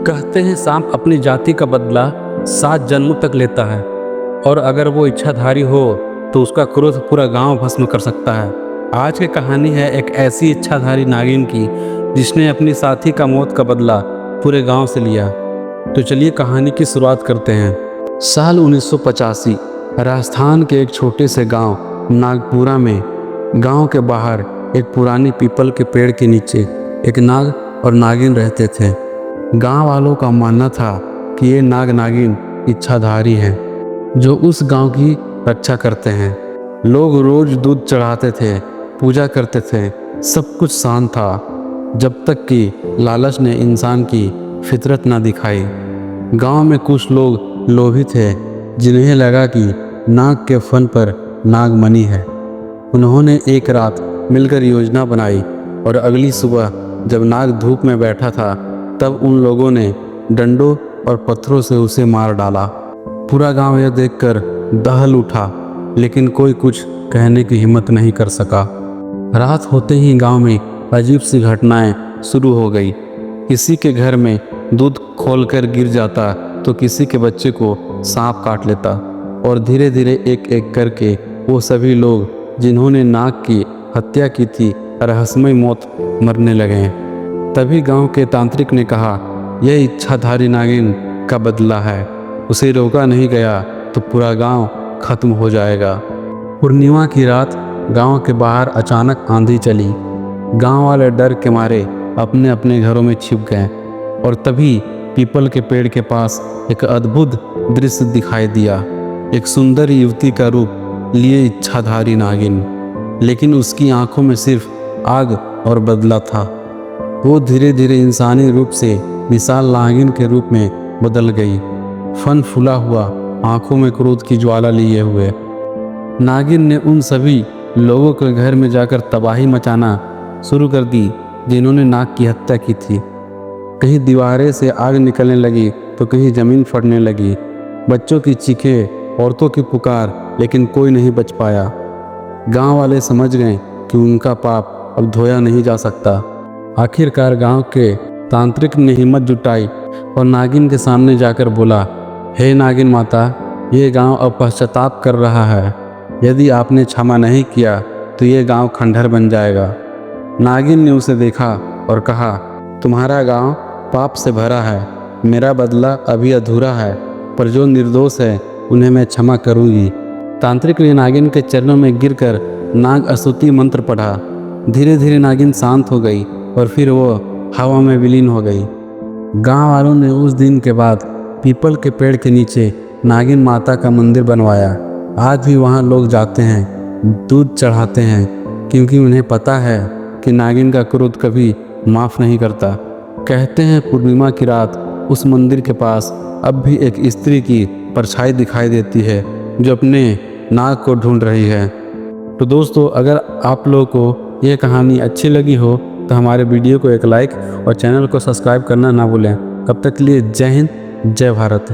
कहते हैं सांप अपनी जाति का बदला 7 जन्मों तक लेता है और अगर वो इच्छाधारी हो तो उसका क्रोध पूरा गांव भस्म कर सकता है। आज की कहानी है एक ऐसी इच्छाधारी नागिन की जिसने अपनी साथी का मौत का बदला पूरे गांव से लिया। तो चलिए कहानी की शुरुआत करते हैं। साल 1985 राजस्थान के एक छोटे से गांव नागपुरा में गांव के बाहर एक पुरानी पीपल के पेड़ के नीचे एक नाग और नागिन रहते थे। गांव वालों का मानना था कि ये नाग नागिन इच्छाधारी हैं जो उस गांव की रक्षा करते हैं। लोग रोज दूध चढ़ाते थे, पूजा करते थे, सब कुछ शांत था जब तक कि लालच ने इंसान की फितरत ना दिखाई। गांव में कुछ लोग लोभी थे जिन्हें लगा कि नाग के फन पर नागमणि है। उन्होंने एक रात मिलकर योजना बनाई और अगली सुबह जब नाग धूप में बैठा था तब उन लोगों ने डंडों और पत्थरों से उसे मार डाला। पूरा गांव यह देखकर दहल उठा, लेकिन कोई कुछ कहने की हिम्मत नहीं कर सका। रात होते ही गांव में अजीब सी घटनाएं शुरू हो गई। किसी के घर में दूध खोलकर गिर जाता तो किसी के बच्चे को सांप काट लेता और धीरे धीरे एक एक करके वो सभी लोग जिन्होंने नाग की हत्या की थी रहस्यमय मौत मरने लगे। तभी गांव के तांत्रिक ने कहा, यह इच्छाधारी नागिन का बदला है, उसे रोका नहीं गया तो पूरा गांव खत्म हो जाएगा। पूर्णिमा की रात गांव के बाहर अचानक आंधी चली। गांव वाले डर के मारे अपने अपने घरों में छिप गए और तभी पीपल के पेड़ के पास एक अद्भुत दृश्य दिखाई दिया। एक सुंदर युवती का रूप लिए इच्छाधारी नागिन, लेकिन उसकी आंखों में सिर्फ आग और बदला था। वो धीरे धीरे इंसानी रूप से विशाल नागिन के रूप में बदल गई, फन फूला हुआ, आंखों में क्रोध की ज्वाला लिए हुए। नागिन ने उन सभी लोगों के घर में जाकर तबाही मचाना शुरू कर दी जिन्होंने नाग की हत्या की थी। कहीं दीवारें से आग निकलने लगी तो कहीं जमीन फटने लगी। बच्चों की चीखें, औरतों की पुकार, लेकिन कोई नहीं बच पाया। गांव वाले समझ गए कि उनका पाप अब धोया नहीं जा सकता। आखिरकार गांव के तांत्रिक ने हिम्मत जुटाई और नागिन के सामने जाकर बोला, हे नागिन माता, ये गांव अब पश्चाताप कर रहा है। यदि आपने क्षमा नहीं किया तो ये गांव खंडहर बन जाएगा। नागिन ने उसे देखा और कहा, तुम्हारा गांव पाप से भरा है, मेरा बदला अभी अधूरा है, पर जो निर्दोष है उन्हें मैं क्षमा करूंगी। तांत्रिक ने नागिन के चरणों में गिरकर नाग स्तुति मंत्र पढ़ा। धीरे धीरे नागिन शांत हो गई और फिर वो हवा में विलीन हो गई। गांव वालों ने उस दिन के बाद पीपल के पेड़ के नीचे नागिन माता का मंदिर बनवाया। आज भी वहां लोग जाते हैं, दूध चढ़ाते हैं, क्योंकि उन्हें पता है कि नागिन का क्रोध कभी माफ़ नहीं करता। कहते हैं पूर्णिमा की रात उस मंदिर के पास अब भी एक स्त्री की परछाई दिखाई देती है जो अपने नाग को ढूंढ रही है। तो दोस्तों, अगर आप लोगों को ये कहानी अच्छी लगी हो तो हमारे वीडियो को एक लाइक और चैनल को सब्सक्राइब करना ना भूलें। तब तक के लिए जय हिंद, जय भारत।